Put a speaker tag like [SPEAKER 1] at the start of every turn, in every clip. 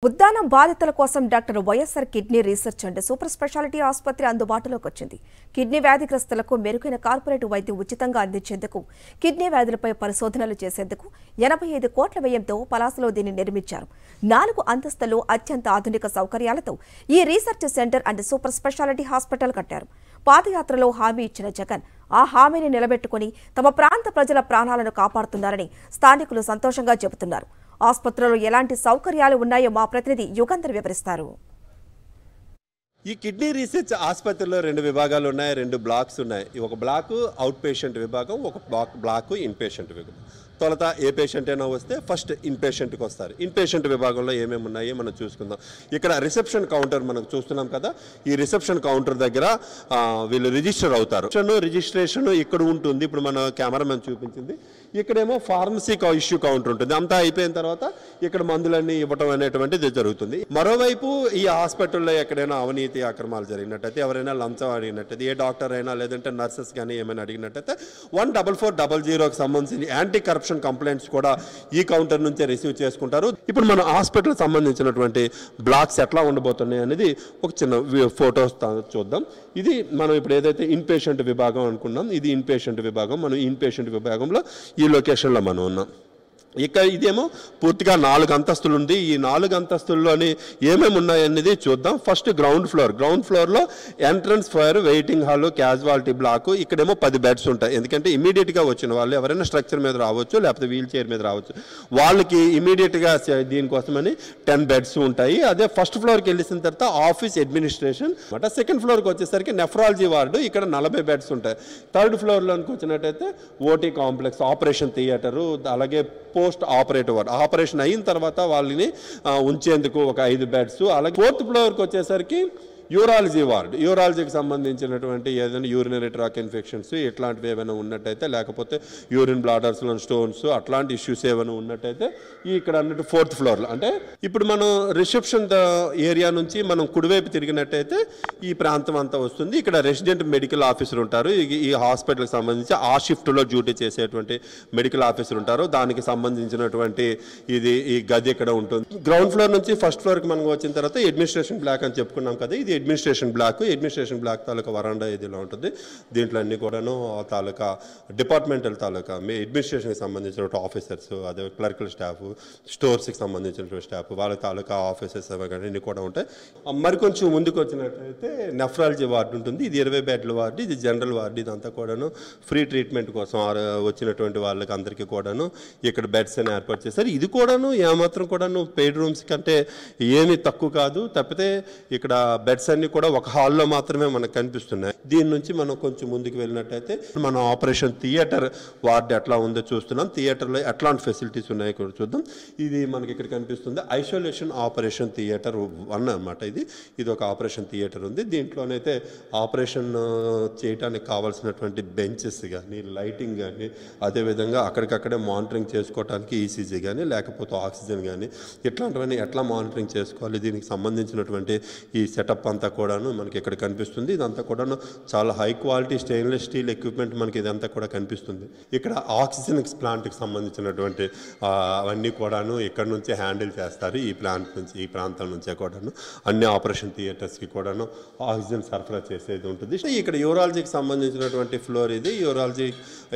[SPEAKER 1] ఉద్దానం బాధితుల కోసం doctor YSR kidney research and super speciality ఆసుపత్రి అందుబాటులోకి వచ్చింది. కిడ్నీ వ్యాధిగ్రస్తులకు మెరుగైన కార్పొరేట్ వైద్యం ఉచితంగా అందించేందుకు, కిడ్నీ వ్యాధులపై పరిశోధనలు చేసేందుకు 85 కోట్ల వ్యయంతో పలాసలో దీన్ని నిర్మించారు. 4 అంతస్తులు అత్యంత ఆధునిక సౌకర్యాలతో ఈ research centre and super speciality hospital కట్టారు. పాదయాత్రలో హామీ ఇచ్చిన జగన్ ఆ హామీని నిలబెట్టుకుని తమ ప్రాంత ప్రజల ప్రాణాలను కాపాడుతున్నారని స్థానికులు సంతోషంగా చెబుతున్నారు. ఆసుపత్రిలో ఎలాంటి సౌకర్యాలు ఉన్నాయో మా ప్రతినిధి యుగంధర్ వివరిస్తారు.
[SPEAKER 2] ఈ కిడ్నీ రీసెర్చ్ ఆసుపత్రిలో 2 విభాగాలు ఉన్నాయి, 2 బ్లాక్స్ ఉన్నాయి. ఒక బ్లాక్ అవుట్ పేషెంట్ విభాగం, ఒక బ్లాక్ ఇన్ పేషెంట్ విభాగం. తొలత ఏ పేషెంట్ అయినా వస్తే ఫస్ట్ ఇన్ పేషెంట్కి వస్తారు. ఇన్ పేషెంట్ విభాగంలో ఏమేమి ఉన్నాయో మనం చూసుకుందాం. ఇక్కడ రిసెప్షన్ కౌంటర్ మనం చూస్తున్నాం కదా, ఈ రిసెప్షన్ కౌంటర్ దగ్గర వీళ్ళు రిజిస్టర్ అవుతారు. రిజిస్ట్రేషన్ ఇక్కడ ఉంటుంది. ఇప్పుడు మన కెమెరామెన్ చూపించింది. ఇక్కడేమో ఫార్మసీ ఇష్యూ కౌంటర్ ఉంటుంది. అంతా అయిపోయిన తర్వాత ఇక్కడ మందులన్నీ ఇవ్వటం అనేటువంటిది జరుగుతుంది. మరోవైపు ఈ హాస్పిటల్లో ఎక్కడైనా అవినీతి అక్రమాలు జరిగినట్టయితే, ఎవరైనా లంచం అడిగినట్టయితే, ఏ డాక్టర్ అయినా లేదంటే నర్సెస్ కానీ ఏమైనా అడిగినట్టయితే 14400కి సంబంధించి యాంటీ కరప్షన్ కంప్లైంట్స్ కూడా ఈ కౌంటర్ నుంచే రిసీవ్ చేసుకుంటారు. ఇప్పుడు మన హాస్పిటల్ సంబంధించినటువంటి బ్లాక్స్ ఎట్లా ఉండబోతున్నాయి అనేది ఒక చిన్న ఫోటోస్ చూద్దాం. ఇది మనం ఇప్పుడు ఏదైతే ఇన్ పేషెంట్ విభాగం అనుకున్నాం, ఇది ఇన్ పేషెంట్ విభాగం. మనం ఇన్ పేషెంట్ విభాగంలో ఈ లొకేషన్లో మనం ఉన్నాం. ఇదేమో పూర్తిగా 4 అంతస్తులు ఉంది. ఈ 4 అంతస్తుల్లోని ఏమేమి ఉన్నాయనేది చూద్దాం. ఫస్ట్ గ్రౌండ్ ఫ్లోర్లో entrance for waiting hall, casualty block. ఇక్కడేమో 10 బెడ్స్ ఉంటాయి. ఎందుకంటే ఇమీడియట్గా వచ్చిన వాళ్ళు ఎవరైనా స్ట్రక్చర్ మీద రావచ్చు, లేకపోతే వీల్ చైర్ మీద రావచ్చు. వాళ్ళకి ఇమీడియట్గా దీనికోసమని 10 బెడ్స్ ఉంటాయి. అదే ఫస్ట్ ఫ్లోర్కి వెళ్ళిన తర్వాత ఆఫీస్ అడ్మినిస్ట్రేషన్. సెకండ్ ఫ్లోర్కి వచ్చేసరికి నెఫ్రాలజీ వార్డు, ఇక్కడ 40 బెడ్స్ ఉంటాయి. థర్డ్ ఫ్లోర్లోకి వచ్చినట్టయితే ఓటీ కాంప్లెక్స్, ఆపరేషన్ థియేటరు, అలాగే పోస్ట్ ఆపరేటివ్ వార్డ్, ఆపరేషన్ అయిన తర్వాత వాళ్ళని ఉంచేందుకు ఒక 5 బెడ్స్. అలాగే ఫోర్త్ ఫ్లోర్కి వచ్చేసరికి యూరాలజీ వార్డ్, యూరాలజీకి సంబంధించినటువంటి ఏదైనా యూరినరీ ట్రాక్ ఇన్ఫెక్షన్స్ ఇట్లాంటివి ఏమైనా ఉన్నట్టయితే, లేకపోతే యూరిన్ బ్లాడర్స్లో స్టోన్స్ అట్లాంటి ఇష్యూస్ ఏమైనా ఉన్నట్టయితే ఇక్కడ అన్నట్టు 4th ఫ్లోర్లో. అంటే ఇప్పుడు మనం రిసెప్షన్ ఏరియా నుంచి మనం కుడివైపు తిరిగినట్టయితే ఈ ప్రాంతం అంతా వస్తుంది. ఇక్కడ రెసిడెంట్ మెడికల్ ఆఫీసర్ ఉంటారు. ఈ హాస్పిటల్కి సంబంధించి ఆ షిఫ్ట్లో డ్యూటీ చేసేటువంటి మెడికల్ ఆఫీసర్ ఉంటారు. దానికి సంబంధించినటువంటి ఈ గది ఇక్కడ ఉంటుంది. గ్రౌండ్ ఫ్లోర్ నుంచి ఫస్ట్ ఫ్లోర్కి మనం వచ్చిన తర్వాత అడ్మినిస్ట్రేషన్ బ్లాక్ అని చెప్పుకున్నాం కదా, ఇది అడ్మినిస్ట్రేషన్ బ్లాక్ తాలూకా వరండా ఇదిలో ఉంటుంది. దీంట్లో అన్ని కూడాను తాలూకా డిపార్ట్మెంటల్ తాలూకా అడ్మినిస్ట్రేషన్కి సంబంధించిన ఆఫీసర్స్, అదే క్లర్కల్ స్టాఫ్, స్టోర్స్కి సంబంధించిన స్టాఫ్, వాళ్ళ తాలూకా ఆఫీసర్స్ అన్నీ కూడా ఉంటాయి. మరికొంచెం ముందుకు వచ్చినట్లయితే నెఫ్రాలజీ వార్డు ఉంటుంది. ఇది 20 బెడ్ల వార్డు, ఇది జనరల్ వార్డు. ఇదంతా కూడాను ఫ్రీ ట్రీట్మెంట్ కోసం వచ్చినటువంటి వాళ్ళకి అందరికీ కూడాను ఇక్కడ బెడ్స్ అని ఏర్పాటు చేశారు. ఇది కూడాను ఏమాత్రం కూడాను పెయిడ్ రూమ్స్ కంటే ఏమీ తక్కువ కాదు. తప్పితే ఇక్కడ బెడ్స్ అన్ని కూడా ఒక హాల్లో మాత్రమే మనకు కనిపిస్తున్నాయి. దీని నుంచి మనం కొంచెం ముందుకు వెళ్ళినట్టయితే మనం ఆపరేషన్ థియేటర్ వార్డు ఎట్లా ఉందో చూస్తున్నాం. థియేటర్లో ఎట్లాంటి ఫెసిలిటీస్ ఉన్నాయో కూడా చూద్దాం. ఇది మనకి ఇక్కడ కనిపిస్తుంది ఐసోలేషన్ ఆపరేషన్ థియేటర్ 1 అనమాట. ఇది ఒక ఆపరేషన్ థియేటర్ ఉంది. దీంట్లోనైతే ఆపరేషన్ చేయడానికి కావాల్సినటువంటి బెంచెస్ కానీ, లైటింగ్ కానీ, అదేవిధంగా అక్కడికక్కడే మానిటరింగ్ చేసుకోవడానికి ఈసీజీ కానీ, లేకపోతే ఆక్సిజన్ కానీ, ఇట్లాంటివన్నీ ఎట్లా మానిటరింగ్ చేసుకోవాలి, దీనికి సంబంధించినటువంటి ఈ సెటప్ అంతా కూడాను మనకి ఇక్కడ కనిపిస్తుంది. ఇదంతా కూడాను చాలా high quality stainless steel equipment మనకి ఇదంతా కూడా కనిపిస్తుంది. ఇక్కడ ఆక్సిజన్ ప్లాంట్కి సంబంధించినటువంటి అవన్నీ కూడాను ఇక్కడ నుంచే హ్యాండిల్ చేస్తారు. ఈ ప్లాంట్ నుంచి, ఈ ప్రాంతం నుంచే కూడాను అన్ని ఆపరేషన్ థియేటర్స్కి కూడాను ఆక్సిజన్ సరఫరా చేసేది ఉంటుంది. ఇక్కడ యూరాలజీకి సంబంధించినటువంటి ఫ్లోర్ ఇది. యూరాలజీ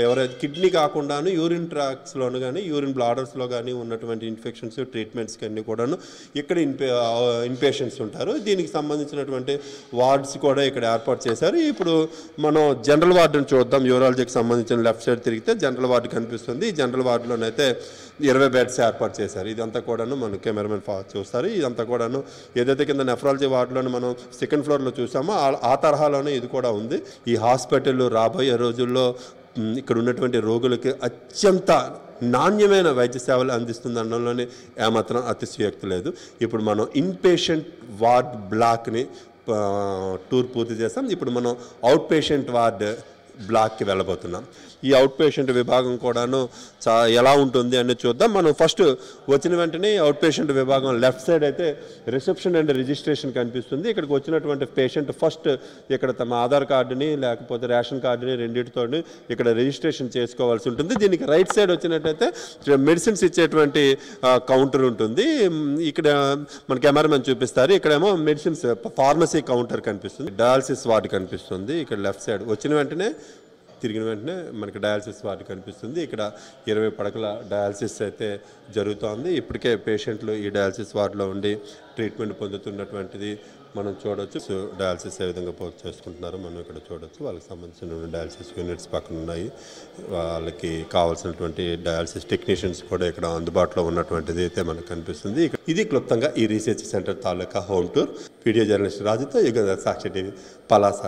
[SPEAKER 2] ఎవరైతే కిడ్నీ కాకుండాను యూరిన్ ట్రాక్స్లోను కానీ, యూరిన్ బ్లాడర్స్లో కానీ ఉన్నటువంటి ఇన్ఫెక్షన్స్ ట్రీట్మెంట్స్కి అన్నీ కూడాను ఇక్కడ ఇన్పేషెంట్స్ ఉంటారు. దీనికి సంబంధించినటువంటి వార్డ్స్ కూడా ఇక్కడ ఏర్పాటు చేశారు. ఇప్పుడు మనం జనరల్ వార్డుని చూద్దాం. యూరాలజీకి సంబంధించిన లెఫ్ట్ సైడ్ తిరిగితే జనరల్ వార్డు కనిపిస్తుంది. ఈ జనరల్ వార్డులోనైతే 20 బెడ్స్ ఏర్పాటు చేశారు. ఇదంతా కూడాను మన కెమెరామెన్ చూస్తారు. ఇదంతా కూడాను ఏదైతే కింద నెఫ్రాలజీ వార్డులోనే మనం సెకండ్ ఫ్లోర్లో చూసామో ఆ తరహాలోనే ఇది కూడా ఉంది. ఈ హాస్పిటల్ రాబోయే రోజుల్లో ఇక్కడ ఉన్నటువంటి రోగులకి అత్యంత నాణ్యమైన వైద్య సేవలు అందిస్తుంది అనడంలోనే ఏమాత్రం అతిశయోక్తి లేదు. ఇప్పుడు మనం ఇన్ పేషెంట్ వార్డ్ బ్లాక్ని టూర్ పూర్తి చేస్తాం. ఇప్పుడు మనం అవుట్ పేషెంట్ వార్డ్ బ్లాక్కి వెళ్ళబోతున్నాం. ఈ అవుట్ పేషెంట్ విభాగం కూడాను ఎలా ఉంటుంది అనేది చూద్దాం. మనం ఫస్ట్ వచ్చిన వెంటనే అవుట్ పేషెంట్ విభాగం లెఫ్ట్ సైడ్ అయితే రిసెప్షన్ అండ్ రిజిస్ట్రేషన్ కనిపిస్తుంది. ఇక్కడికి వచ్చినటువంటి పేషెంట్ ఫస్ట్ ఇక్కడ తమ ఆధార్ కార్డుని లేకపోతే రేషన్ కార్డుని రెండింటితో ఇక్కడ రిజిస్ట్రేషన్ చేసుకోవాల్సి ఉంటుంది. దీనికి రైట్ సైడ్ వచ్చినట్టయితే మెడిసిన్స్ ఇచ్చేటువంటి కౌంటర్ ఉంటుంది. ఇక్కడ మన కెమెరామెన్ చూపిస్తారు. ఇక్కడేమో మెడిసిన్స్ ఫార్మసీ కౌంటర్ కనిపిస్తుంది. డయాలసిస్ వార్డు కనిపిస్తుంది. ఇక్కడ లెఫ్ట్ సైడ్ వచ్చిన వెంటనే తిరిగిన వెంటనే మనకి డయాలసిస్ వార్డు కనిపిస్తుంది. ఇక్కడ 20 పడకల డయాలసిస్ అయితే జరుగుతోంది. ఇప్పటికే పేషెంట్లు ఈ డయాలసిస్ వార్డులో ఉండి ట్రీట్మెంట్ పొందుతున్నటువంటిది మనం చూడవచ్చు. సో డయాలసిస్ ఏ విధంగా చేసుకుంటున్నారో మనం ఇక్కడ చూడవచ్చు. వాళ్ళకి సంబంధించిన డయాలసిస్ యూనిట్స్ పక్కన ఉన్నాయి. వాళ్ళకి కావాల్సినటువంటి డయాలసిస్ టెక్నీషియన్స్ కూడా ఇక్కడ అందుబాటులో ఉన్నటువంటిది అయితే మనకు కనిపిస్తుంది. ఇది క్లుప్తంగా ఈ రీసెర్చ్ సెంటర్ తాలూకా హోమ్ టూర్. వీడియో జర్నలిస్ట్ రాజుతో యుగంధర్, సాక్షి టీవీ, పలాస.